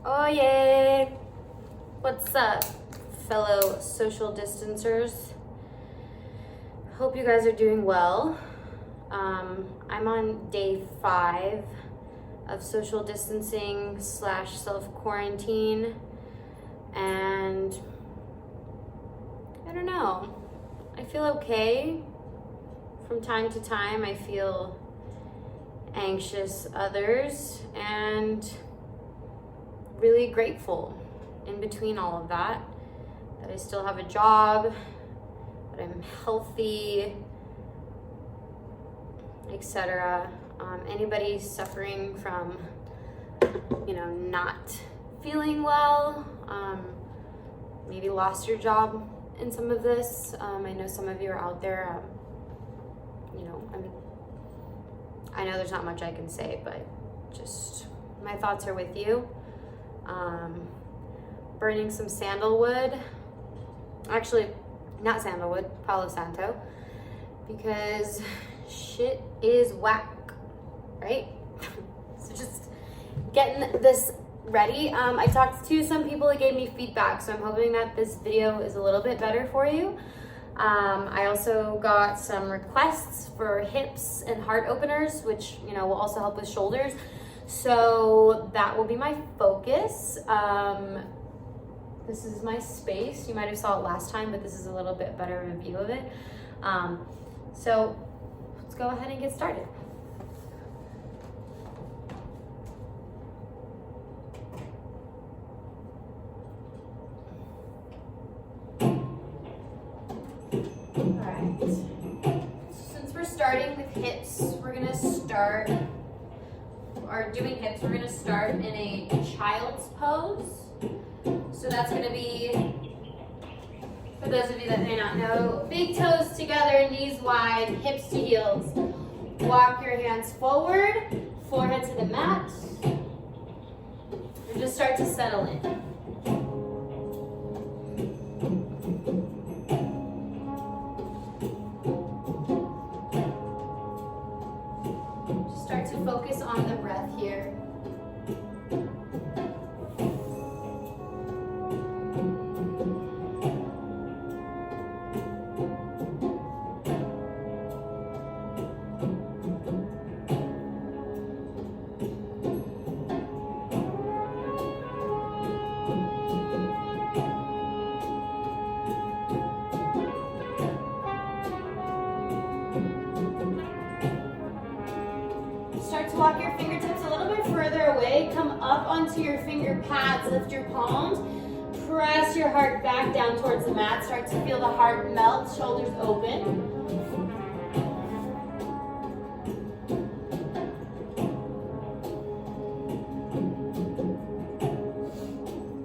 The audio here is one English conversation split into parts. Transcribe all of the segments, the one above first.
Oh yeah! What's up, fellow social distancers? Hope you guys are doing well. I'm on day 5 of social distancing / self-quarantine, and I don't know. I feel okay. From time to time, I feel anxious others, and really grateful in between all of that I still have a job, that I'm healthy, etc. Anybody suffering from, not feeling well, maybe lost your job in some of this. I know some of you are out there. I know there's not much I can say, but just my thoughts are with you. Burning some sandalwood. Actually, not sandalwood, Palo Santo, because shit is whack, right? So just getting this ready. I talked to some people that gave me feedback, so I'm hoping that this video is a little bit better for you. I also got some requests for hips and heart openers, which will also help with shoulders. So that will be my focus. This is my space. You might have saw it last time, but this is a little bit better of a view of it. So let's go ahead and get started. Alright. Since we're starting with hips, we're going to start in a child's pose. So that's going to be, for those of you that may not know, big toes together, knees wide, hips to heels. Walk your hands forward, forehead to the mat, and just start to settle in. Just start to focus on the breath here. Start to walk your fingertips a little bit further away. Come up onto your finger pads. Lift your palms. Press your heart back down towards the mat. Start to feel the heart melt, shoulders open.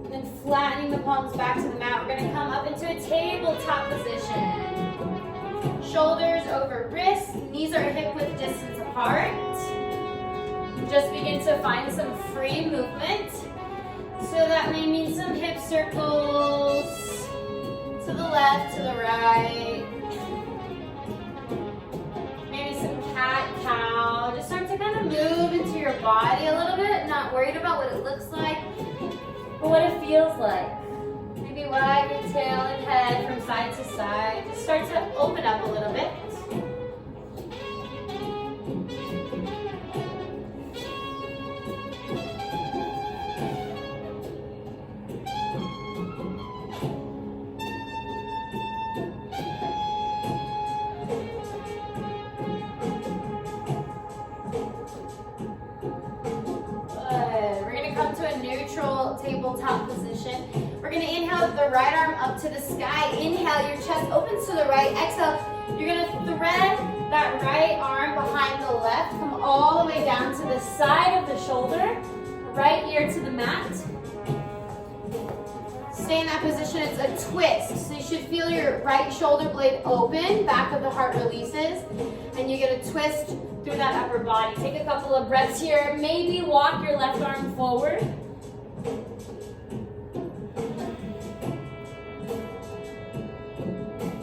And then flattening the palms back to the mat. We're going to come up into a tabletop position. Shoulders over wrists. Knees are hip width distance apart. Just begin to find some free movement. So that may mean some hip circles to the left, to the right. Maybe some cat-cow. Just start to kind of move into your body a little bit. Not worried about what it looks like, but what it feels like. Maybe wag your tail and head from side to side. Just start to open up a little bit. Tabletop position. We're going to inhale the right arm up to the sky. Inhale, your chest opens to the right. Exhale, you're going to thread that right arm behind the left. Come all the way down to the side of the shoulder. Right ear to the mat. Stay in that position. It's a twist. So you should feel your right shoulder blade open. Back of the heart releases. And you get a twist through that upper body. Take a couple of breaths here. Maybe walk your left arm forward.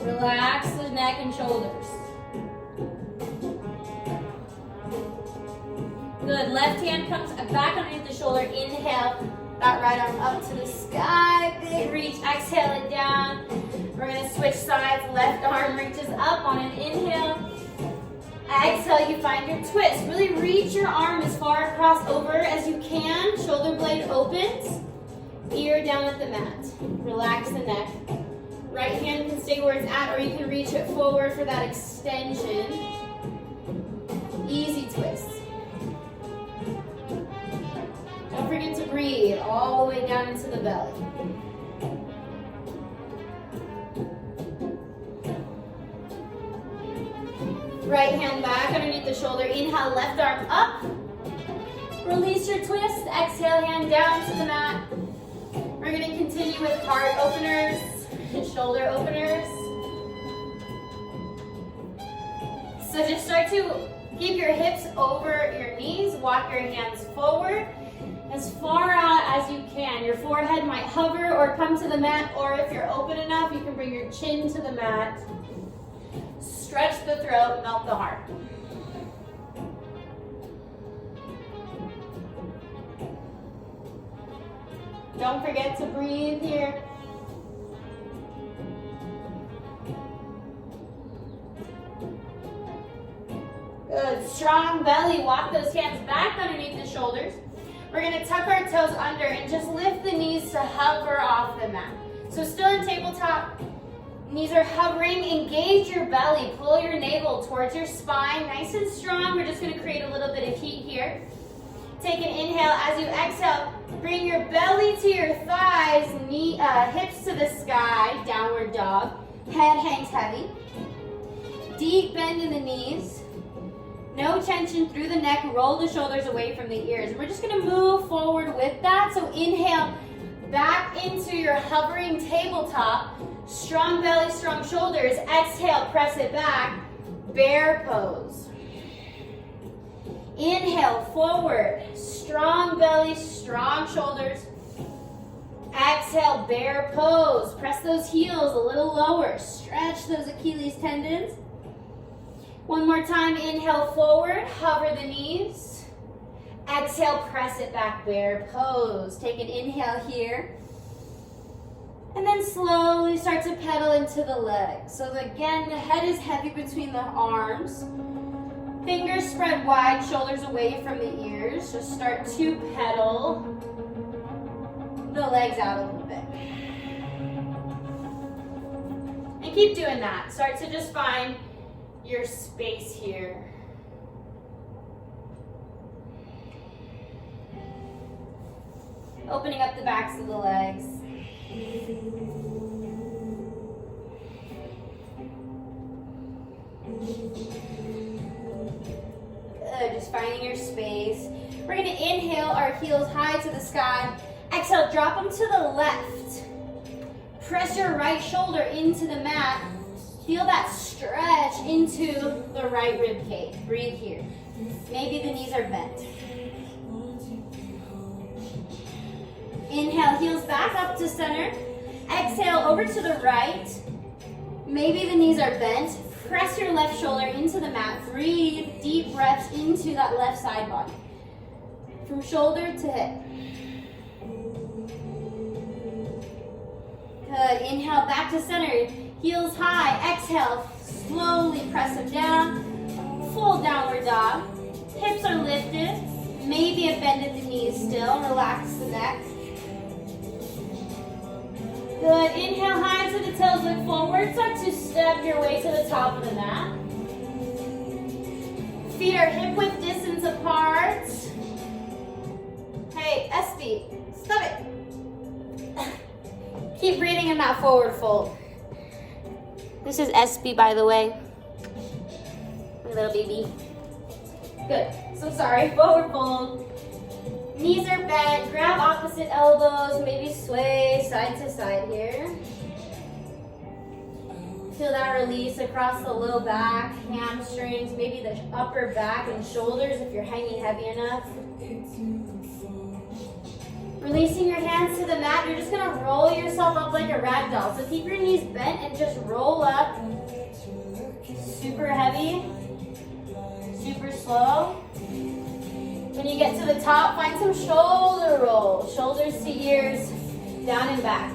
Relax the neck and shoulders. Good. Left hand comes back underneath the shoulder. Inhale. that right arm up to the sky. Big reach, exhale it down. We're gonna switch sides. Left arm reaches up on an inhale. Exhale, you find your twist. Really reach your arm as far across over as you can. Shoulder blade opens. Ear down at the mat. Relax the neck. Right hand can stay where it's at, or you can reach it forward for that extension. Easy twist. Don't forget to breathe all the way down into the belly. Right hand back underneath the shoulder. Inhale, left arm up. Release your twist. Exhale, hand down to the mat. We're going to continue with heart openers and shoulder openers. So just start to keep your hips over your knees. Walk your hands forward as far out as you can. Your forehead might hover or come to the mat, or if you're open enough, you can bring your chin to the mat. Stretch the throat, melt the heart. Don't forget to breathe here. Good. Strong belly. Walk those hands back underneath the shoulders. We're going to tuck our toes under and just lift the knees to hover off the mat. So still in tabletop. Knees are hovering. Engage your belly. Pull your navel towards your spine. Nice and strong. We're just going to create a little bit of heat here. Take an inhale. As you exhale, bring your belly to your thighs, hips to the sky, downward dog. Head hangs heavy. Deep bend in the knees. No tension through the neck. Roll the shoulders away from the ears. We're just going to move forward with that. So inhale back into your hovering tabletop. Strong belly, strong shoulders. Exhale, press it back. Bear pose. Inhale, forward. Strong belly, strong shoulders. Exhale, bear pose. Press those heels a little lower. Stretch those Achilles tendons. One more time, inhale forward, hover the knees. Exhale, press it back, bear pose. Take an inhale here. And then slowly start to pedal into the legs. So again, the head is heavy between the arms. Fingers spread wide, shoulders away from the ears. Just start to pedal the legs out a little bit. And keep doing that. Start to just find your space here. Opening up the backs of the legs. Good, just finding your space. We're going to inhale our heels high to the sky. Exhale, drop them to the left. Press your right shoulder into the mat. Feel that stretch into the right rib cage. Breathe here. Maybe the knees are bent. Inhale, heels back up to center. Exhale, over to the right. Maybe the knees are bent. Press your left shoulder into the mat. Breathe deep breaths into that left side body. From shoulder to hip. Good. Inhale, back to center. Heels high. Exhale, slowly press them down. Full downward dog. Hips are lifted. Maybe a bend at the knees still. Relax the neck. Good. Inhale high to the toes, look forward. Start to step your way to the top of the mat. Feet are hip width distance apart. Hey, SB, stop it. Keep breathing in that forward fold. This is SB, by the way. My little baby. Good. So sorry. Forward fold. Knees are bent. Grab opposite elbows. Maybe sway side to side here. Feel that release across the low back, hamstrings, maybe the upper back and shoulders if you're hanging heavy enough. Releasing your hands to the mat, you're just going to roll yourself up like a rag doll. So keep your knees bent and just roll up. Super heavy, super slow. When you get to the top, find some shoulder roll. Shoulders to ears, down and back.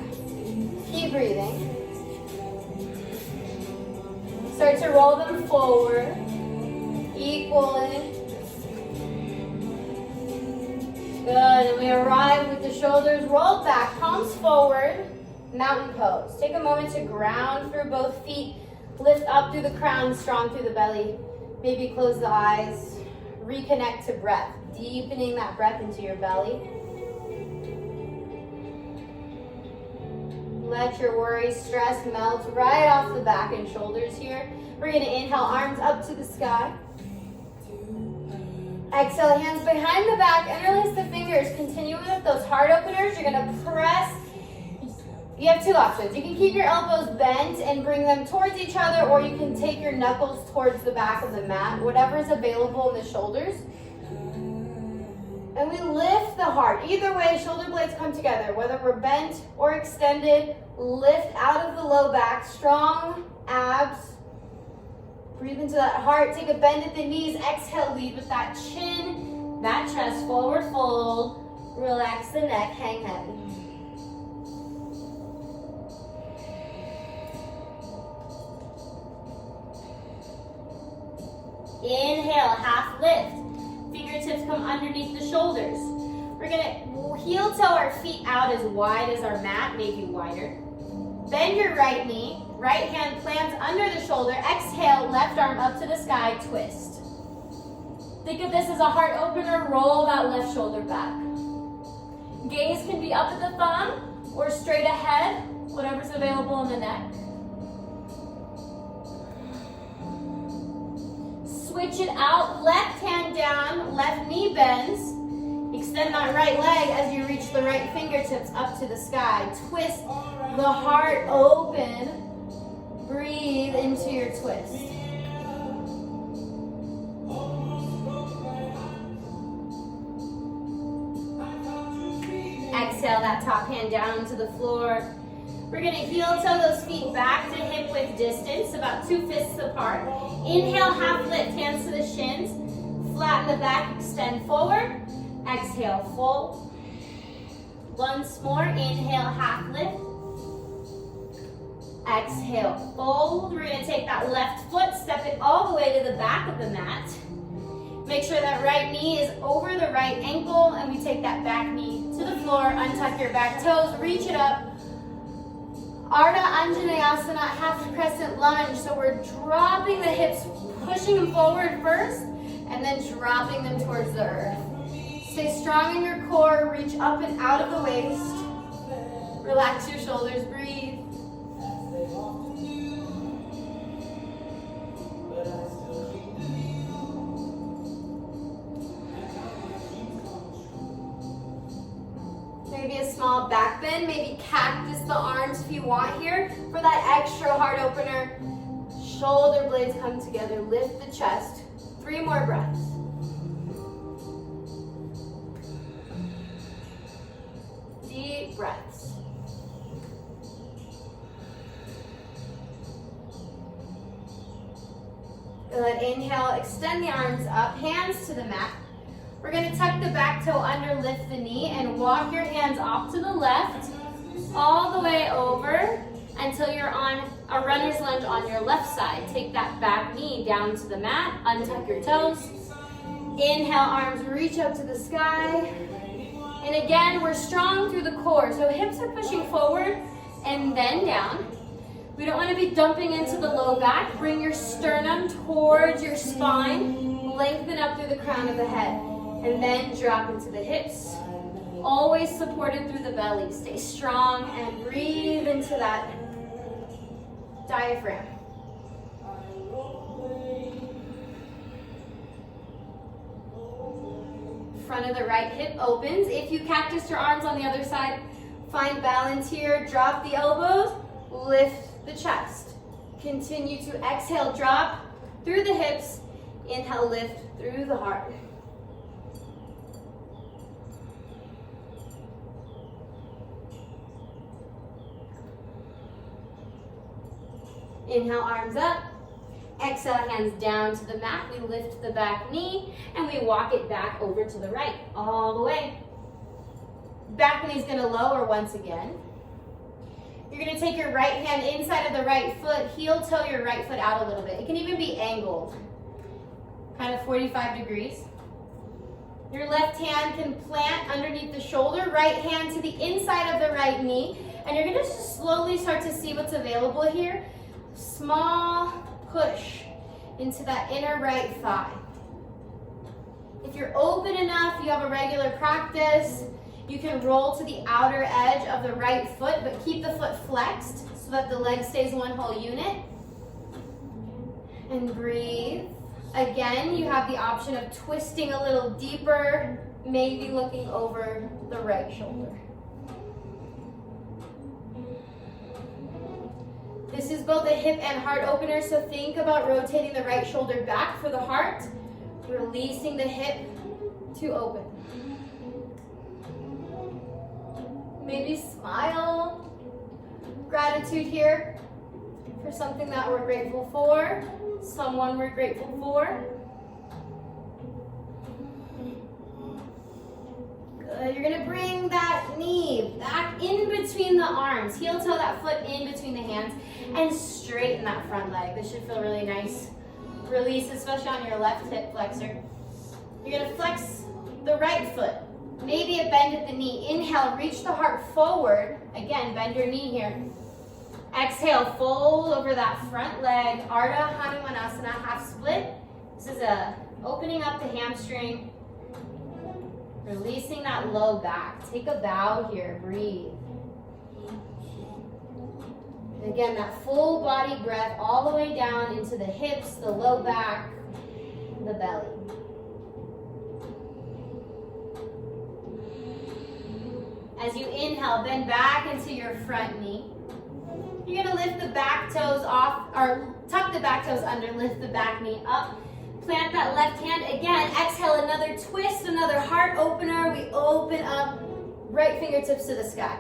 Keep breathing. Start to roll them forward. Equaling. Good, and we arrive with the shoulders rolled back, palms forward, mountain pose. Take a moment to ground through both feet, lift up through the crown, strong through the belly. Maybe close the eyes, reconnect to breath, deepening that breath into your belly. Let your worry, stress melt right off the back and shoulders here. We're gonna inhale, arms up to the sky. Exhale, hands behind the back, interlace the fingers. Continue with those heart openers. You're gonna press. You have two options. You can keep your elbows bent and bring them towards each other, or you can take your knuckles towards the back of the mat, whatever is available in the shoulders. And we lift the heart. Either way, shoulder blades come together. Whether we're bent or extended, lift out of the low back, strong abs. Breathe into that heart, take a bend at the knees, exhale, lead with that chin, that chest, forward fold, relax the neck, hang heavy. Inhale, half lift, fingertips come underneath the shoulders. We're gonna heel toe our feet out as wide as our mat, maybe wider. Bend your right knee. Right hand plants under the shoulder. Exhale, left arm up to the sky, twist. Think of this as a heart opener. Roll that left shoulder back. Gaze can be up at the thumb or straight ahead, whatever's available in the neck. Switch it out. Left hand down, left knee bends. Extend that right leg as you reach the right fingertips up to the sky. Twist the heart open. Breathe into your twist. Exhale that top hand down to the floor. We're gonna heel toe those feet back to hip width distance, about 2 fists apart. Inhale, half lift, hands to the shins. Flatten the back, extend forward. Exhale, fold. Once more, inhale, half lift. Exhale, fold. We're gonna take that left foot, step it all the way to the back of the mat. Make sure that right knee is over the right ankle, and we take that back knee to the floor. Untuck your back toes, reach it up. Ardha Anjaneyasana, half crescent lunge. So we're dropping the hips, pushing them forward first, and then dropping them towards the earth. Stay strong in your core, reach up and out of the waist. Relax your shoulders, breathe. Maybe a small back bend, maybe cactus the arms if you want here. For that extra heart opener, shoulder blades come together, lift the chest. 3 more breaths. Deep breaths. Good, inhale, extend the arms up, hands to the mat. We're gonna tuck the back toe under, lift the knee, and walk your hands off to the left, all the way over until you're on a runner's lunge on your left side. Take that back knee down to the mat, untuck your toes. Inhale, arms reach up to the sky. And again, we're strong through the core. So hips are pushing forward and then down. We don't want to be dumping into the low back. Bring your sternum towards your spine. Lengthen up through the crown of the head. And then drop into the hips. Always supported through the belly. Stay strong and breathe into that diaphragm. Front of the right hip opens. If you cactus your arms on the other side, find balance here. Drop the elbows, lift the chest. Continue to exhale, drop through the hips. Inhale, lift through the heart. Inhale, arms up. Exhale, hands down to the mat. We lift the back knee and we walk it back over to the right, all the way. Back knee's gonna lower once again. You're gonna take your right hand inside of the right foot, heel toe your right foot out a little bit. It can even be angled, kind of 45 degrees. Your left hand can plant underneath the shoulder, right hand to the inside of the right knee, and you're gonna just slowly start to see what's available here. Small push into that inner right thigh. If you're open enough, you have a regular practice, you can roll to the outer edge of the right foot, but keep the foot flexed so that the leg stays one whole unit. And breathe. Again, you have the option of twisting a little deeper, maybe looking over the right shoulder. This is both a hip and heart opener, so think about rotating the right shoulder back for the heart, releasing the hip to open. Maybe smile. Gratitude here for something that we're grateful for, someone we're grateful for. Good. You're gonna bring that knee back in between the arms. Heel toe that foot in between the hands and straighten that front leg. This should feel really nice. Release, especially on your left hip flexor. You're gonna flex the right foot. Maybe a bend at the knee. Inhale, reach the heart forward. Again, bend your knee here. Exhale, fold over that front leg. Ardha Hanumanasana, half split. This is opening up the hamstring. Releasing that low back. Take a bow here, breathe. Again, that full body breath all the way down into the hips, the low back, the belly. As you inhale, bend back into your front knee. You're gonna lift the back toes off, or tuck the back toes under, lift the back knee up. Plant that left hand again. Exhale, another twist, another heart opener. We open up, right fingertips to the sky.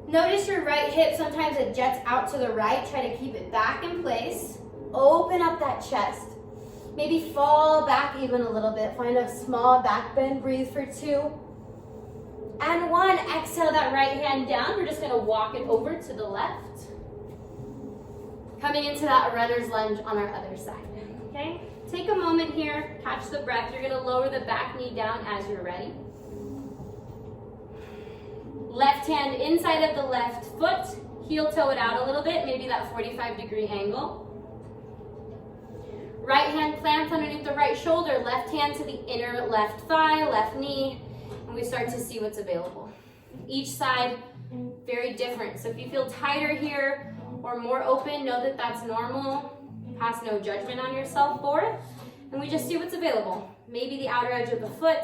Notice your right hip, sometimes it jets out to the right. Try to keep it back in place. Open up that chest. Maybe fall back even a little bit. Find a small back bend. Breathe for 2. And 1. Exhale that right hand down. We're just gonna walk it over to the left. Coming into that runner's lunge on our other side, okay? Take a moment here, catch the breath. You're gonna lower the back knee down as you're ready. Left hand inside of the left foot, heel toe it out a little bit, maybe that 45-degree angle. Right hand plants underneath the right shoulder, left hand to the inner left thigh, left knee, and we start to see what's available. Each side, very different. So if you feel tighter here or more open, know that that's normal. Pass no judgment on yourself for it. And we just see what's available. Maybe the outer edge of the foot.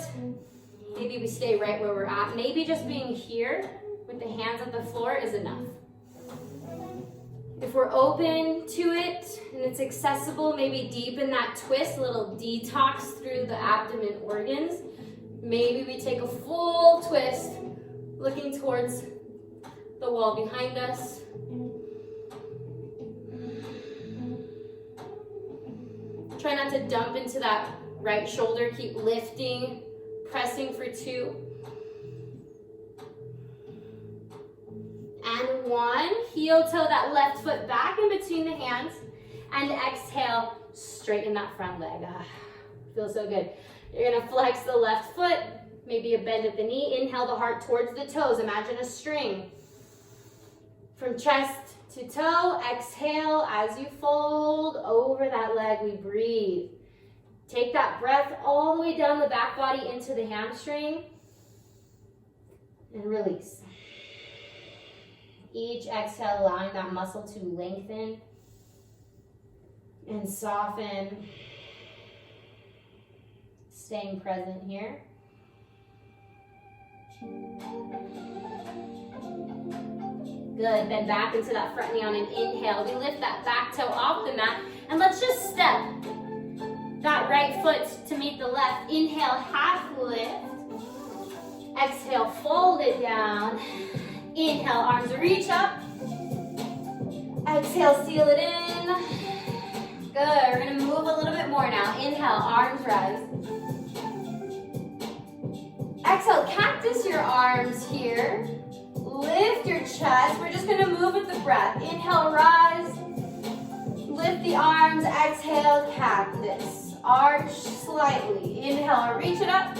Maybe we stay right where we're at. Maybe just being here with the hands on the floor is enough. If we're open to it and it's accessible, maybe deepen that twist, a little detox through the abdomen organs. Maybe we take a full twist, looking towards the wall behind us. Try not to dump into that right shoulder. Keep lifting, pressing for 2. And 1. Heel toe that left foot back in between the hands. And exhale, straighten that front leg. Feels so good. You're gonna flex the left foot, maybe a bend at the knee. Inhale the heart towards the toes. Imagine a string. From chest to toe, exhale as you fold over that leg, we breathe. Take that breath all the way down the back body into the hamstring and release. Each exhale allowing that muscle to lengthen and soften. Staying present here. Good, bend back into that front knee on an inhale. We lift that back toe off the mat, and let's just step that right foot to meet the left. Inhale, half lift. Exhale, fold it down. Inhale, arms reach up. Exhale, seal it in. Good, we're gonna move a little bit more now. Inhale, arms rise. Exhale, cactus your arms here. Lift your chest. We're just gonna move with the breath. Inhale, rise. Lift the arms. Exhale, cactus. Arch slightly. Inhale, reach it up.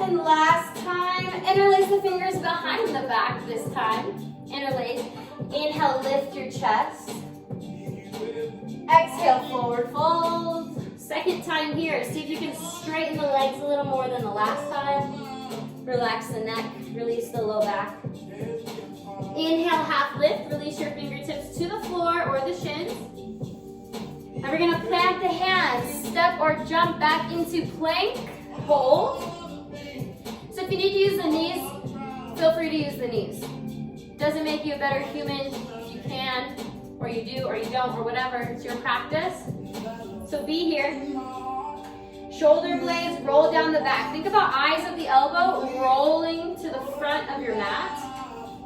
And last time, interlace the fingers behind the back this time. Interlace. Inhale, lift your chest. Exhale, forward fold. Second time here. See if you can straighten the legs a little more than the last time. Relax the neck. Release the low back. Inhale, half lift. Release your fingertips to the floor or the shins. And we're going to plant the hands. Step or jump back into plank. Hold. So if you need to use the knees, feel free to use the knees. Doesn't make you a better human if you can, or you do, or you don't, or whatever. It's your practice. So be here. Shoulder blades roll down the back. Think about eyes of the elbow rolling to the front of your mat.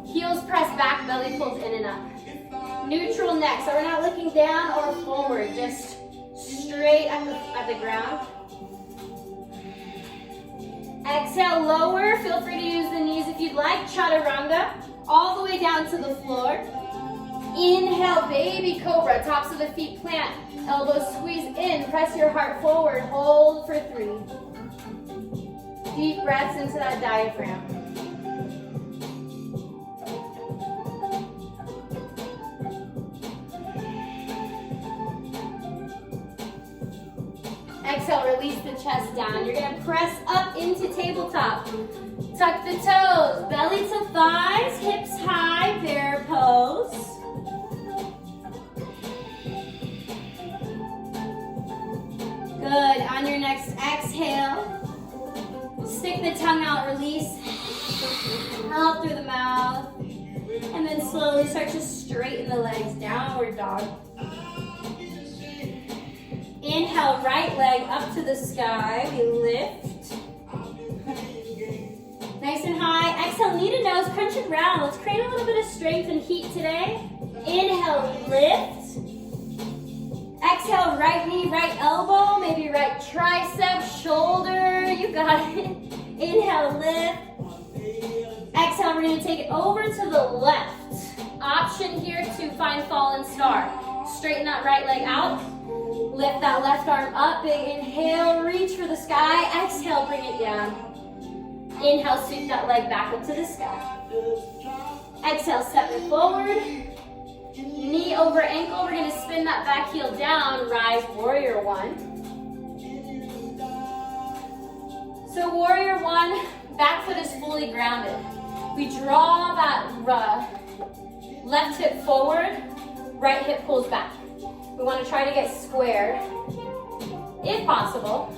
Heels press back, belly pulls in and up. Neutral neck, so we're not looking down or forward, just straight at the ground. Exhale, lower. Feel free to use the knees if you'd like. Chaturanga, all the way down to the floor. Inhale, baby cobra. Tops of the feet plant. Elbows squeeze in. Press your heart forward. Hold for 3. Deep breaths into that diaphragm. Exhale, release the chest down. You're going to press up into tabletop. Tuck the toes, belly to thighs, hips high, bear pose. Good. On your next exhale, stick the tongue out, release. Out through the mouth. And then slowly start to straighten the legs, downward dog. Inhale, right leg up to the sky. We lift. Nice and high. Exhale, knee to nose, crunch and round. Let's create a little bit of strength and heat today. Inhale, lift. Exhale, right knee, right elbow, maybe right tricep, shoulder. You got it. Inhale, lift. Exhale, we're going to take it over to the left. Option here to find fallen star. Straighten that right leg out. Lift that left arm up. Big inhale, reach for the sky. Exhale, bring it down. Inhale, sweep that leg back up to the sky. Exhale, step it forward. Knee over ankle. We're going to spin that back heel down. Rise, warrior 1. So warrior 1, back foot is fully grounded. We draw that left hip forward, right hip pulls back. We want to try to get square, if possible.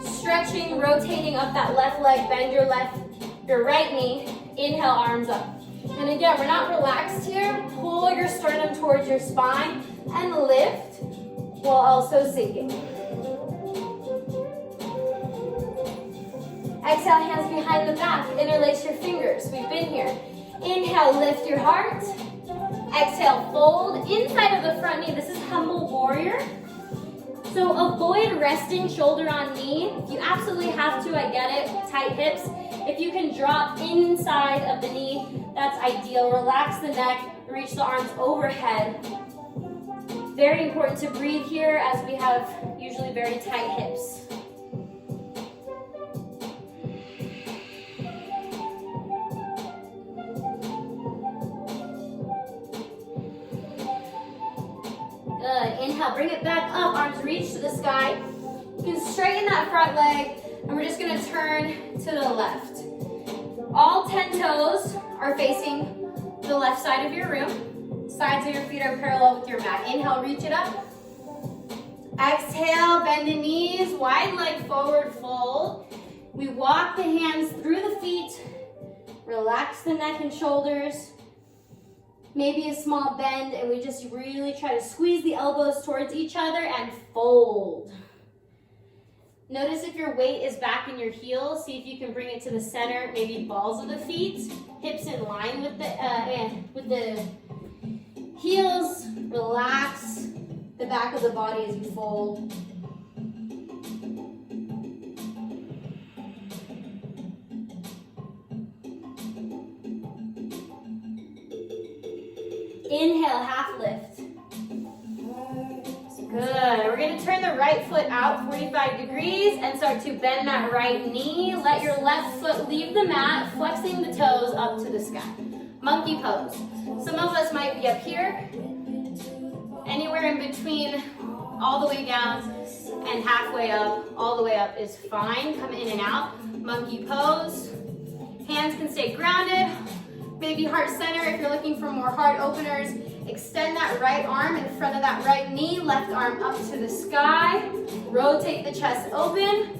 Stretching, rotating up that left leg, bend your right knee. Inhale, arms up. And again, we're not relaxed here. Pull your sternum towards your spine and lift while also sinking. Exhale, hands behind the back. Interlace your fingers. We've been here. Inhale, lift your heart. Exhale, fold inside of the front knee. This is humble warrior. So avoid resting shoulder on knee. You absolutely have to, I get it, tight hips. If you can drop inside of the knee, that's ideal. Relax the neck, reach the arms overhead. Very important to breathe here as we have usually very tight hips. Good. Inhale, bring it back up. Arms reach to the sky. You can straighten that front leg, and we're just going to turn to the left. All 10 toes are facing the left side of your room. Sides of your feet are parallel with your mat. Inhale, reach it up. Exhale, bend the knees, wide leg forward fold. We walk the hands through the feet. Relax the neck and shoulders. Maybe a small bend, and we just really try to squeeze the elbows towards each other and fold. Notice if your weight is back in your heels. See if you can bring it to the center, maybe balls of the feet, hips in line with the heels. Relax the back of the body as you fold. Inhale, half lift. Good. We're going to turn the right foot out 45 degrees and start to bend that right knee. Let your left foot leave the mat, flexing the toes up to the sky. Monkey pose. Some of us might be up here. Anywhere in between, all the way down and halfway up, all the way up is fine. Come in and out. Monkey pose. Hands can stay grounded. Maybe heart center if you're looking for more heart openers. Extend that right arm in front of that right knee, left arm up to the sky. Rotate the chest open.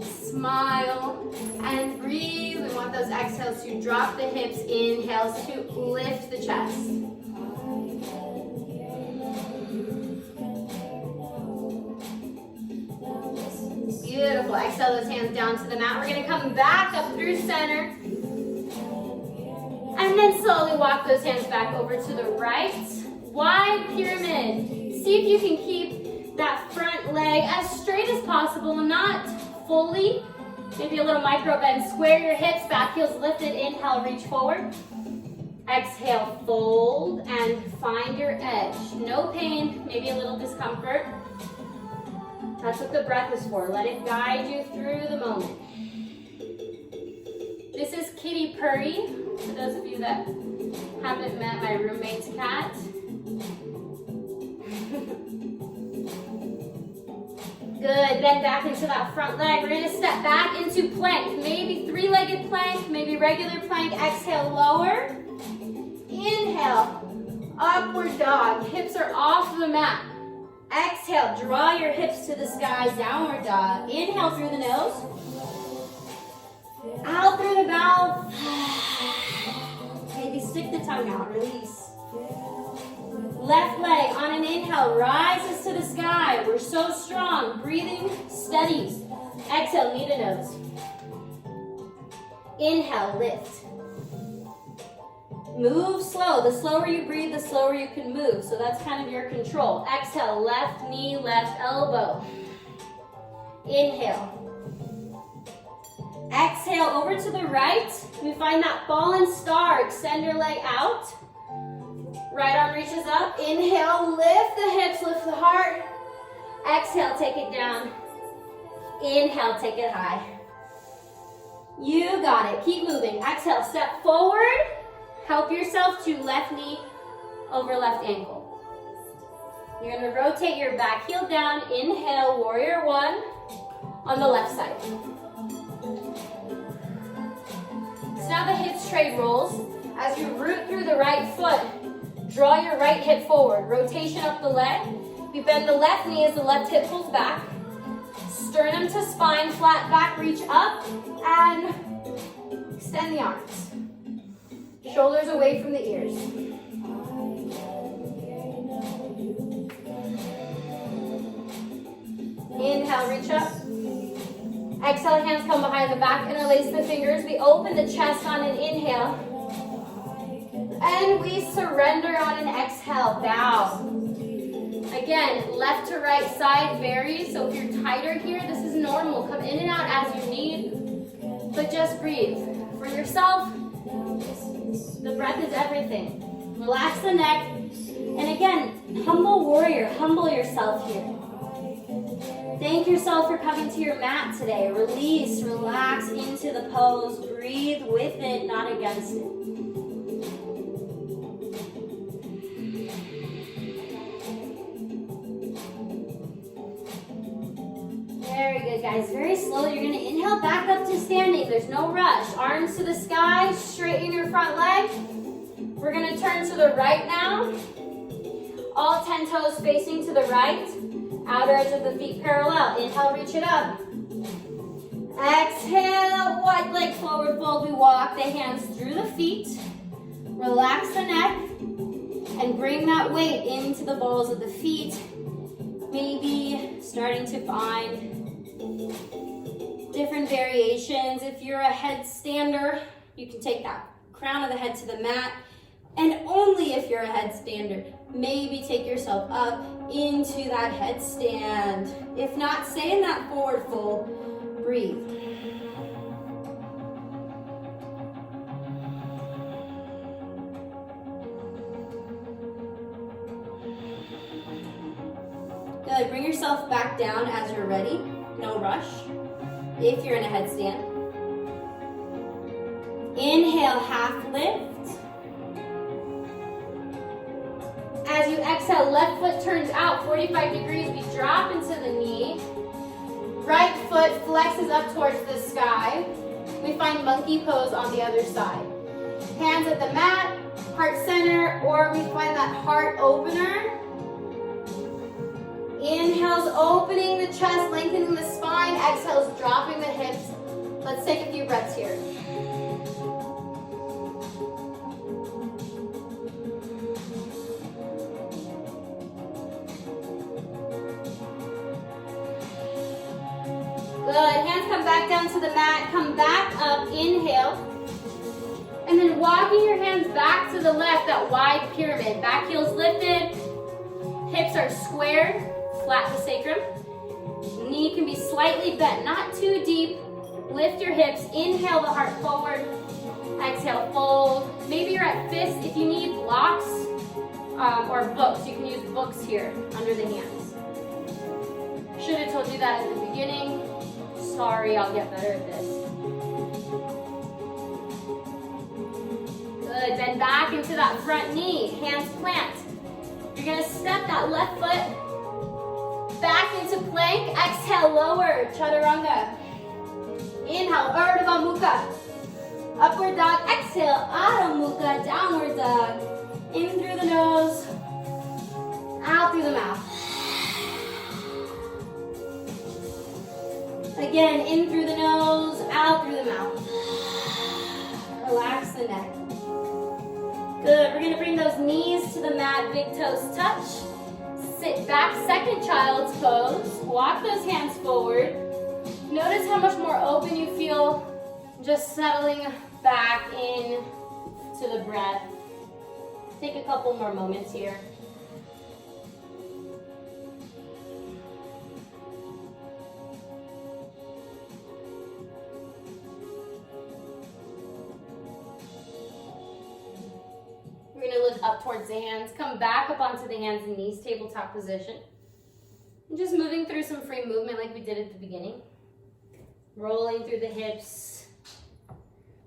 Smile and breathe. We want those exhales to drop the hips, inhales to lift the chest. Beautiful. Exhale those hands down to the mat. We're going to come back up through center. And then slowly walk those hands back over to the right. Wide pyramid. See if you can keep that front leg as straight as possible, not fully. Maybe a little micro bend. Square your hips, back heels lifted. Inhale, reach forward. Exhale, fold and find your edge. No pain, maybe a little discomfort. That's what the breath is for. Let it guide you through the moment. This is kitty purry. For those of you that haven't met my roommate's cat. Good, bend back into that front leg. We're gonna step back into plank. Maybe three-legged plank, maybe regular plank. Exhale, lower. Inhale, upward dog. Hips are off the mat. Exhale, draw your hips to the sky, downward dog. Inhale through the nose. Out through the mouth. Maybe stick the tongue out, release. Left leg on an inhale, rises to the sky. We're so strong, breathing steadies. Exhale, knee to nose. Inhale, lift. Move slow. The slower you breathe, the slower you can move. So that's kind of your control. Exhale, left knee, left elbow. Inhale. Exhale, over to the right. We find that fallen star. Extend your leg out. Right arm reaches up. Inhale, lift the hips, lift the heart. Exhale, take it down. Inhale, take it high. You got it. Keep moving. Exhale, step forward. Help yourself to left knee over left ankle. You're going to rotate your back heel down. Inhale, warrior one on the left side. So now the hips trade rolls. As you root through the right foot, draw your right hip forward. Rotation up the leg. You bend the left knee as the left hip pulls back. Sternum to spine, flat back, reach up, and extend the arms. Shoulders away from the ears. Inhale, reach up. Exhale, hands come behind the back, interlace the fingers. We open the chest on an inhale. And we surrender on an exhale, bow. Again, left to right side varies, so if you're tighter here, this is normal. Come in and out as you need, but just breathe. For yourself, the breath is everything. Relax the neck, and again, humble warrior, humble yourself here. Thank yourself for coming to your mat today. Release, relax into the pose. Breathe with it, not against it. Very good, guys. Very slowly, you're going to inhale back up to standing. There's no rush. Arms to the sky. Straighten your front leg. We're going to turn to the right now. All 10 toes facing to the right. Outer edge of the feet parallel. Inhale, reach it up. Exhale, wide leg forward fold. We walk the hands through the feet. Relax the neck. And bring that weight into the balls of the feet. Maybe starting to find different variations. If you're a headstander, you can take that crown of the head to the mat And only if you're a headstander, maybe take yourself up into that headstand. If not, stay in that forward fold. Breathe. Good. Bring yourself back down as you're ready. No rush. If you're in a headstand. Inhale, half lift. As you exhale, left foot turns out 45 degrees. We drop into the knee. Right foot flexes up towards the sky. We find monkey pose on the other side. Hands at the mat, heart center, or we find that heart opener. Inhales, opening the chest, lengthening the spine. Exhales, dropping the hips. Let's take a few breaths here. Good. Hands come back down to the mat. Come back up. Inhale. And then walking your hands back to the left, that wide pyramid. Back heels lifted. Hips are squared. Flat the sacrum. Knee can be slightly bent, not too deep. Lift your hips. Inhale the heart forward. Exhale, fold. Maybe you're at fists. If you need blocks or books, you can use books here under the hands. Should have told you that at the beginning. Sorry, I'll get better at this. Good, bend back into that front knee, hands plant. You're gonna step that left foot back into plank. Exhale, lower, chaturanga. Inhale, Urdhva Mukha. Upward dog, exhale, Adho Mukha, downward dog. In through the nose, out through the mouth. Again, in through the nose, out through the mouth. Relax the neck. Good, we're gonna bring those knees to the mat, big toes touch. Sit back, second child's pose. Walk those hands forward. Notice how much more open you feel just settling back in to the breath. Take a couple more moments here. We're gonna look up towards the hands, come back up onto the hands and knees, tabletop position. And just moving through some free movement like we did at the beginning. Rolling through the hips,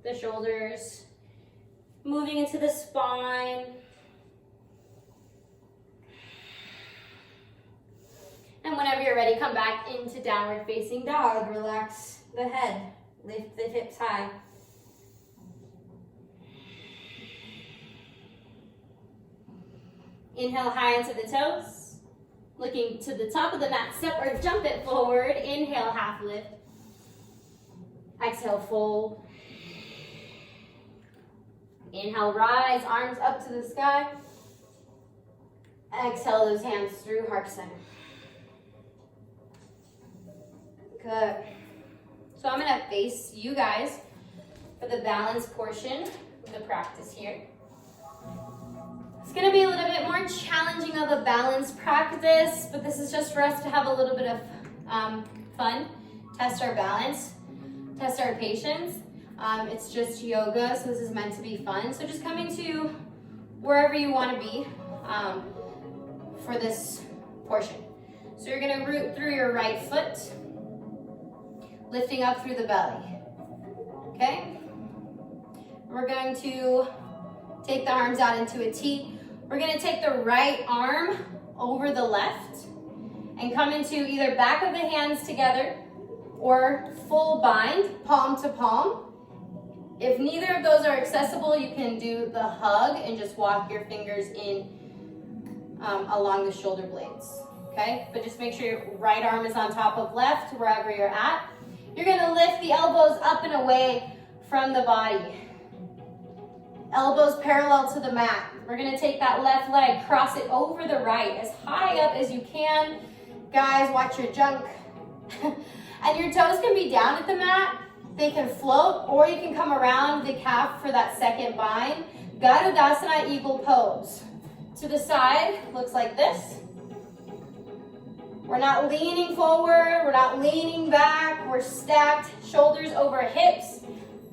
the shoulders, moving into the spine. And whenever you're ready, come back into downward facing dog. Relax the head, lift the hips high. Inhale high into the toes. Looking to the top of the mat, step or jump it forward. Inhale, half lift. Exhale, fold. Inhale, rise, arms up to the sky. Exhale those hands through heart center. Good. So I'm gonna face you guys for the balance portion of the practice here. It's gonna be a little bit more challenging of a balance practice, but this is just for us to have a little bit of fun, test our balance, test our patience. It's just yoga, so this is meant to be fun. So just coming to wherever you wanna be for this portion. So you're gonna root through your right foot, lifting up through the belly, okay? We're going to take the arms out into a T. We're gonna take the right arm over the left and come into either back of the hands together or full bind, palm to palm. If neither of those are accessible, you can do the hug and just walk your fingers in along the shoulder blades, okay? But just make sure your right arm is on top of left, wherever you're at. You're gonna lift the elbows up and away from the body. Elbows parallel to the mat. We're gonna take that left leg, cross it over the right, as high up as you can. Guys, watch your junk. And your toes can be down at the mat. They can float, or you can come around the calf for that second bind. Garudasana eagle pose. To the side, looks like this. We're not leaning forward, we're not leaning back, we're stacked, shoulders over hips.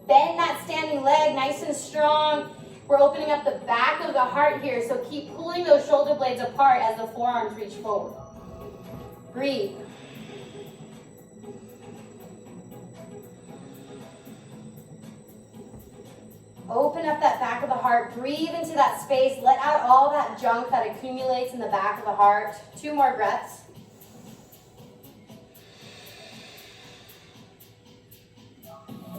Bend that standing leg nice and strong. We're opening up the back of the heart here, so keep pulling those shoulder blades apart as the forearms reach forward. Breathe. Open up that back of the heart. Breathe into that space. Let out all that junk that accumulates in the back of the heart. 2 more breaths.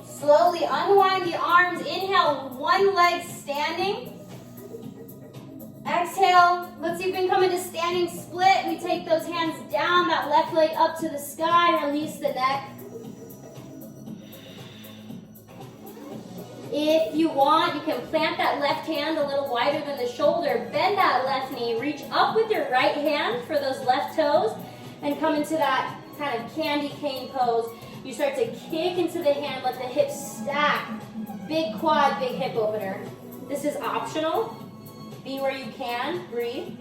Slowly unwind the arms. Inhale, one leg standing. Exhale, let's see if we can come into standing split. We take those hands down, that left leg up to the sky, release the neck. If you want, you can plant that left hand a little wider than the shoulder. Bend that left knee. Reach up with your right hand for those left toes and come into that kind of candy cane pose. You start to kick into the hand, let the hips stack. Big quad, big hip opener. This is optional. Be where you can. Breathe.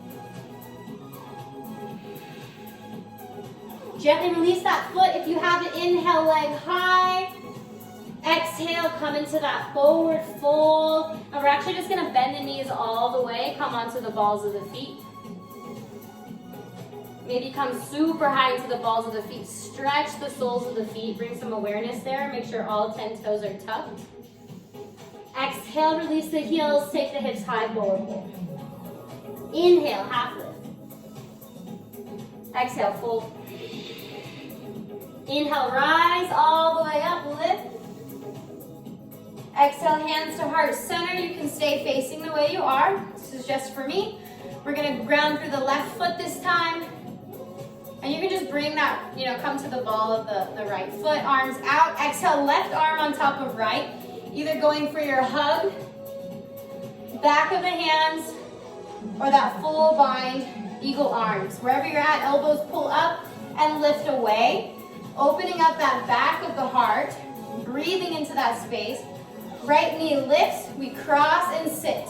Gently release that foot. If you have it, inhale, leg high. Exhale, come into that forward fold. And we're actually just gonna bend the knees all the way. Come onto the balls of the feet. Maybe come super high into the balls of the feet. Stretch the soles of the feet. Bring some awareness there. Make sure all 10 toes are tucked. Exhale, release the heels. Take the hips high, forward fold. Inhale, half lift. Exhale, fold. Inhale, rise all the way up, lift. Exhale, hands to heart center. You can stay facing the way you are. This is just for me. We're gonna ground through the left foot this time. And you can just bring that, come to the ball of the right foot, arms out. Exhale, left arm on top of right. Either going for your hug, back of the hands, or that full bind, eagle arms. Wherever you're at, elbows pull up and lift away. Opening up that back of the heart, breathing into that space. Right knee lifts, we cross and sit.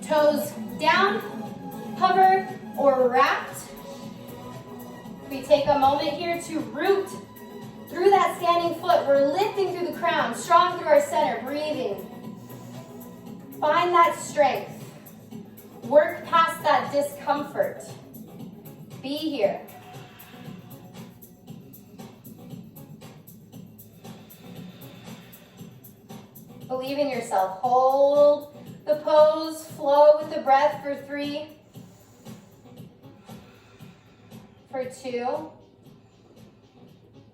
Toes down, hover, or wrapped. We take a moment here to root through that standing foot. We're lifting through the crown, strong through our center, breathing. Find that strength. Work past that discomfort. Be here. Believe in yourself. Hold the pose, flow with the breath for 3, for 2,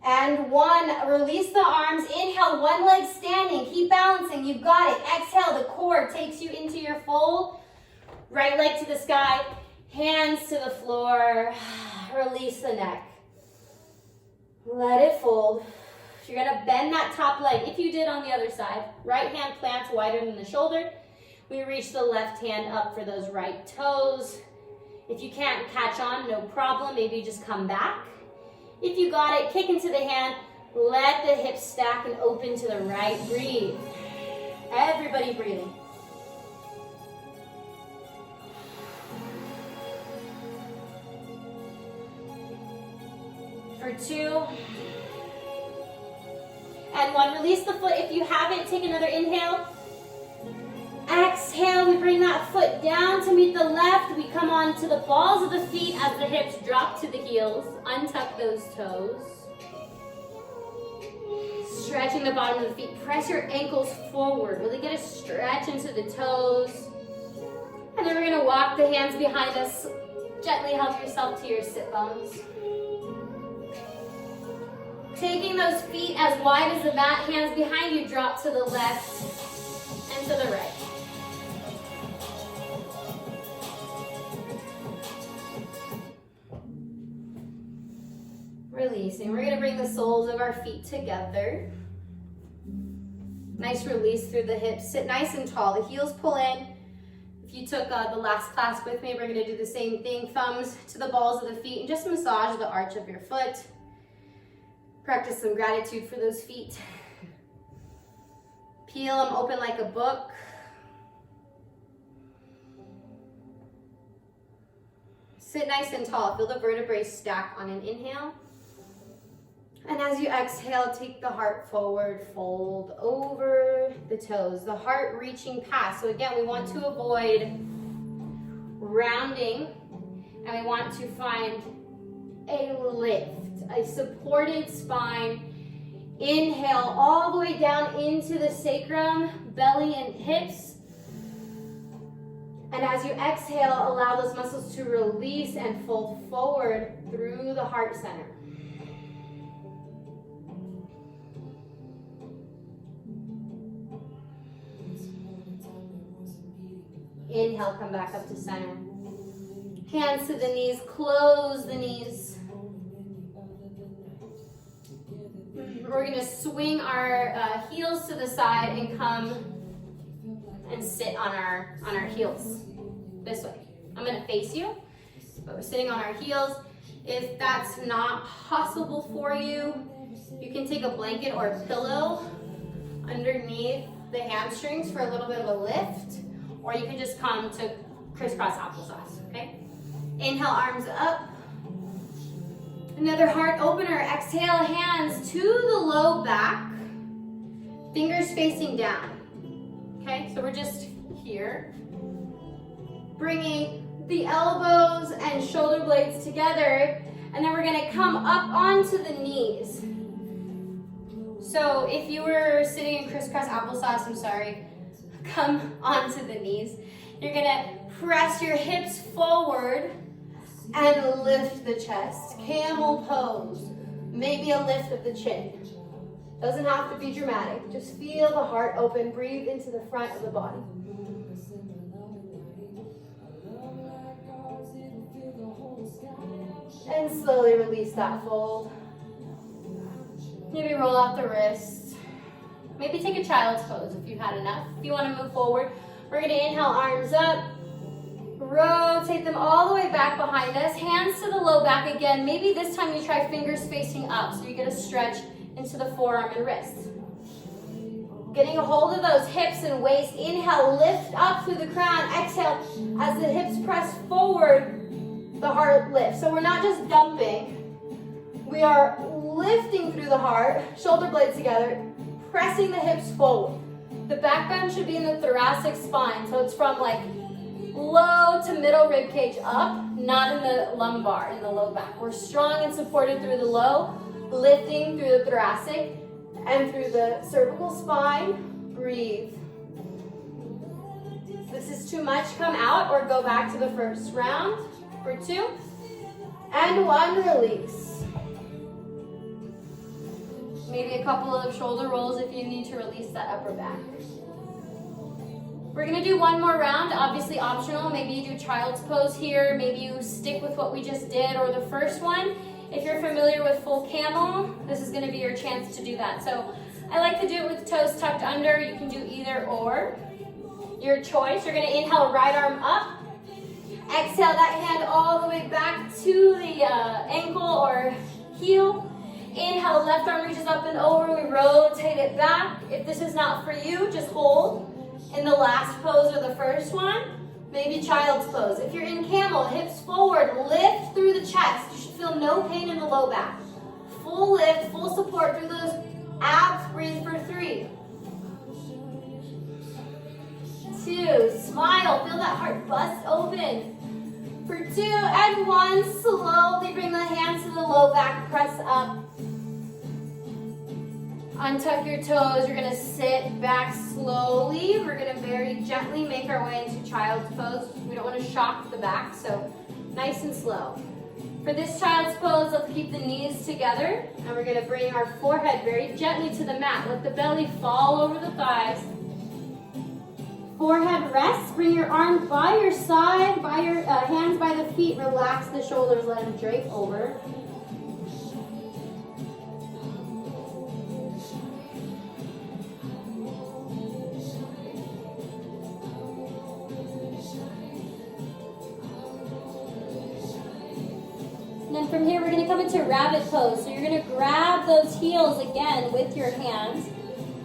and 1. Release the arms. Inhale, one leg standing. Keep balancing. You've got it. Exhale, the core takes you into your fold. Right leg to the sky, hands to the floor. Release the neck. Let it fold. You're gonna bend that top leg. If you did on the other side, right hand plants wider than the shoulder. We reach the left hand up for those right toes. If you can't catch on, no problem. Maybe just come back. If you got it, kick into the hand. Let the hips stack and open to the right. Breathe. Everybody breathing. For 2. And 1, release the foot. If you haven't, take another inhale. Exhale, we bring that foot down to meet the left. We come on to the balls of the feet as the hips drop to the heels. Untuck those toes. Stretching the bottom of the feet. Press your ankles forward. Really get a stretch into the toes. And then we're gonna walk the hands behind us. Gently help yourself to your sit bones. Taking those feet as wide as the mat, hands behind you, drop to the left and to the right. Releasing. We're gonna bring the soles of our feet together. Nice release through the hips. Sit nice and tall. The heels pull in. If you took the last class with me, we're gonna do the same thing. Thumbs to the balls of the feet and just massage the arch of your foot. Practice some gratitude for those feet. Peel them open like a book. Sit nice and tall. Feel the vertebrae stack on an inhale. And as you exhale, take the heart forward, fold over the toes, the heart reaching past. So again, we want to avoid rounding, and we want to find a lift, a supported spine. Inhale all the way down into the sacrum, belly and hips. And as you exhale, allow those muscles to release and fold forward through the heart center. Inhale, come back up to center. Hands to the knees, close the knees. We're gonna swing our heels to the side and come and sit on our heels this way. I'm gonna face you, but we're sitting on our heels. If that's not possible for you, you can take a blanket or a pillow underneath the hamstrings for a little bit of a lift, or you can just come to crisscross applesauce, okay? Inhale, arms up. Another heart opener. Exhale, hands to the low back, fingers facing down. Okay, so we're just here. Bringing the elbows and shoulder blades together, and then we're gonna come up onto the knees. So if you were sitting in crisscross applesauce, I'm sorry, come onto the knees. You're gonna press your hips forward and lift the chest. Camel pose. Maybe a lift of the chin. Doesn't have to be dramatic. Just feel the heart open. Breathe into the front of the body. And slowly release that fold. Maybe roll out the wrists. Maybe take a child's pose if you've had enough. If you want to move forward, we're going to inhale, arms up. Rotate them all the way back behind us. Hands to the low back again. Maybe this time you try fingers facing up so you get a stretch into the forearm and wrists. Getting a hold of those hips and waist. Inhale, lift up through the crown. Exhale, as the hips press forward, the heart lifts. So we're not just dumping. We are lifting through the heart, shoulder blades together, pressing the hips forward. The back bend should be in the thoracic spine. So it's from like low to middle rib cage up, not in the lumbar, in the low back. We're strong and supported through the low, lifting through the thoracic and through the cervical spine. Breathe. If this is too much, come out or go back to the first round for 2 and 1. Release. Maybe a couple of shoulder rolls if you need to release that upper back. We're gonna do one more round, obviously optional. Maybe you do child's pose here. Maybe you stick with what we just did or the first one. If you're familiar with full camel, this is gonna be your chance to do that. So I like to do it with toes tucked under. You can do either or. Your choice. You're gonna inhale, right arm up. Exhale, that hand all the way back to the ankle or heel. Inhale, left arm reaches up and over. We rotate it back. If this is not for you, just hold in the last pose or the first one. Maybe child's pose. If you're in camel, hips forward, lift through the chest. You should feel no pain in the low back. Full lift, full support through those abs. Breathe for 3, 2, smile, feel that heart bust open. For 2 and 1, slowly bring the hands to the low back, press up. Untuck your toes. You're gonna sit back slowly. We're gonna very gently make our way into child's pose. We don't wanna shock the back, so nice and slow. For this child's pose, let's keep the knees together, and we're gonna bring our forehead very gently to the mat. Let the belly fall over the thighs. Forehead rests. Bring your arms by your side, by your hands by the feet. Relax the shoulders, let them drape over. And then from here, we're going to come into rabbit pose. So you're going to grab those heels again with your hands.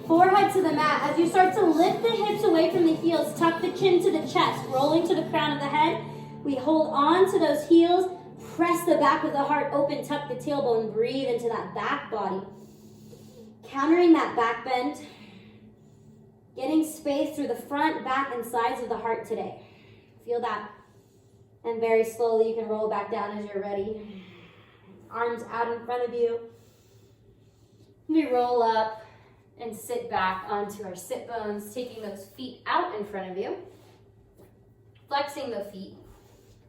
Forehead to the mat. As you start to lift the hips away from the heels, tuck the chin to the chest, rolling to the crown of the head. We hold on to those heels, press the back of the heart open, tuck the tailbone, breathe into that back body. Countering that back bend, getting space through the front, back, and sides of the heart today. Feel that. And very slowly you can roll back down as you're ready. Arms out in front of you. We roll up and sit back onto our sit bones, taking those feet out in front of you. Flexing the feet.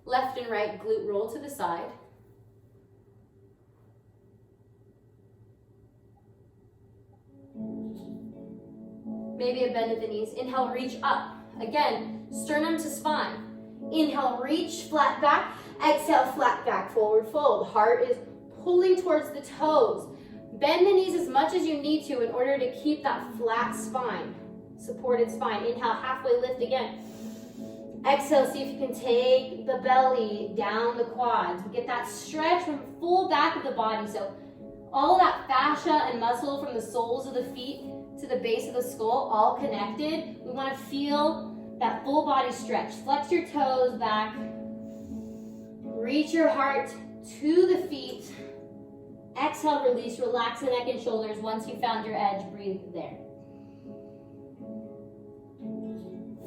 Left and right glute roll to the side. Maybe a bend at the knees. Inhale, reach up. Again, sternum to spine. Inhale, reach, flat back. Exhale, flat back, forward fold. Heart is pulling towards the toes. Bend the knees as much as you need to in order to keep that flat spine, supported spine. Inhale, halfway lift again. Exhale, see if you can take the belly down the quads. Get that stretch from full back of the body. So all that fascia and muscle from the soles of the feet to the base of the skull, all connected. We want to feel that full body stretch. Flex your toes back. Reach your heart to the feet. Exhale, release, relax the neck and shoulders. Once you found your edge, breathe there.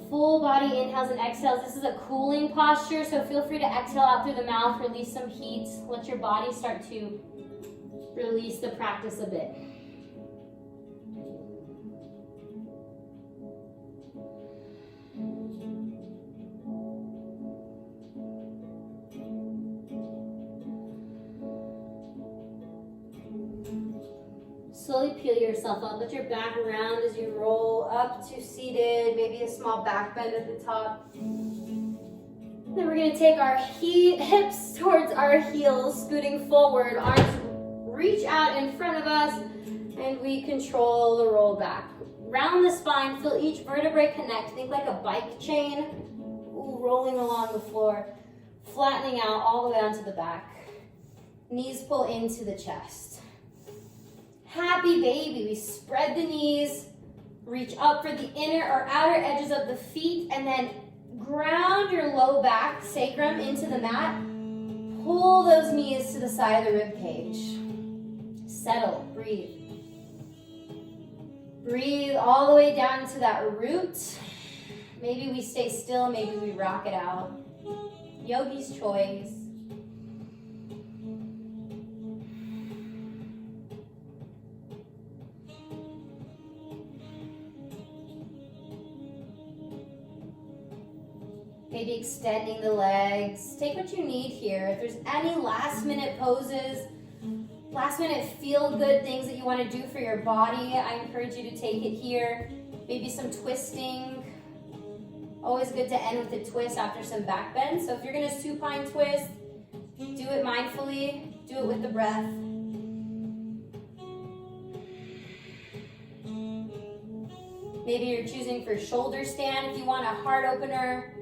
Full body inhales and exhales. This is a cooling posture, so feel free to exhale out through the mouth, release some heat. Let your body start to release the practice a bit. Slowly peel yourself up. Let your back around as you roll up to seated. Maybe a small back bend at the top. Then we're going to take our hips towards our heels, scooting forward. Arms reach out in front of us, and we control the roll back. Round the spine. Feel each vertebrae connect. Think like a bike chain. Ooh, rolling along the floor. Flattening out all the way onto the back. Knees pull into the chest. Happy baby. We spread the knees, reach up for the inner or outer edges of the feet, and then ground your low back, sacrum, into the mat. Pull those knees to the side of the rib cage. Settle, breathe. Breathe all the way down to that root. Maybe we stay still, maybe we rock it out. Yogi's choice. Maybe extending the legs. Take what you need here. If there's any last minute poses, last minute feel good things that you want to do for your body, I encourage you to take it here. Maybe some twisting. Always good to end with a twist after some back bend. So if you're going to supine twist, do it mindfully. Do it with the breath. Maybe you're choosing for shoulder stand if you want a heart opener.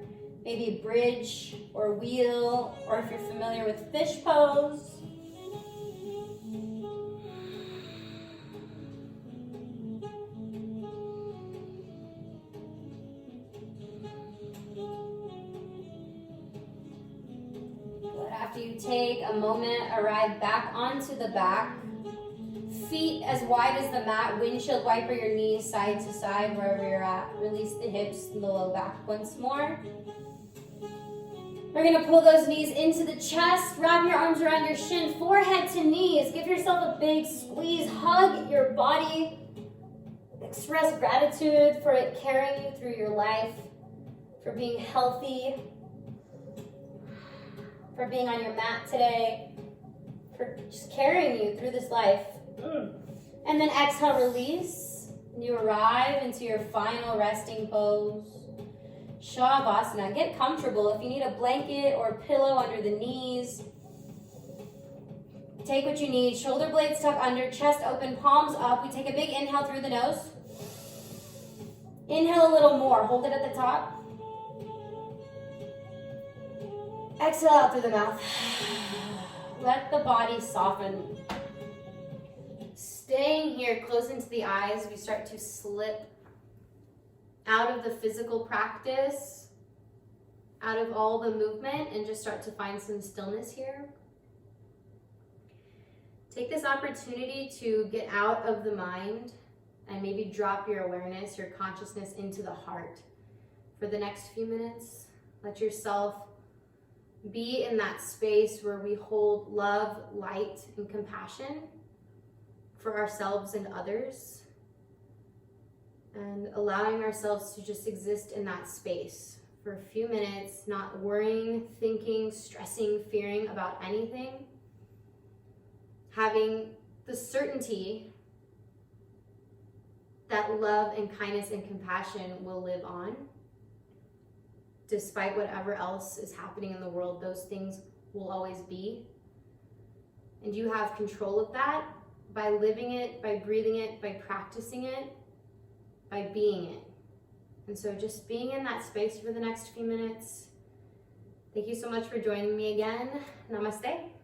Maybe bridge or wheel, or if you're familiar with fish pose. But after you take a moment, arrive back onto the back. Feet as wide as the mat, windshield wiper your knees side to side wherever you're at. Release the hips and the low back once more. We're going to pull those knees into the chest. Wrap your arms around your shin, forehead to knees. Give yourself a big squeeze. Hug your body. Express gratitude for it carrying you through your life, for being healthy, for being on your mat today, for just carrying you through this life. And then exhale, release. And you arrive into your final resting pose. Shavasana. Get comfortable. If you need a blanket or a pillow under the knees, take what you need. Shoulder blades tuck under, chest open, palms up. We take a big inhale through the nose. Inhale a little more. Hold it at the top. Exhale out through the mouth. Let the body soften. Staying here, close into the eyes, we start to slip out of the physical practice out of all the movement and just start to find some stillness here. Take this opportunity to get out of the mind and maybe drop your awareness, your consciousness into the heart for the next few minutes. Let yourself be in that space where we hold love, light, and compassion for ourselves and others, and allowing ourselves to just exist in that space for a few minutes, not worrying, thinking, stressing, fearing about anything, having the certainty that love and kindness and compassion will live on. Despite whatever else is happening in the world, those things will always be. And you have control of that by living it, by breathing it, by practicing it, by being it. And so just being in that space for the next few minutes. Thank you so much for joining me again. Namaste.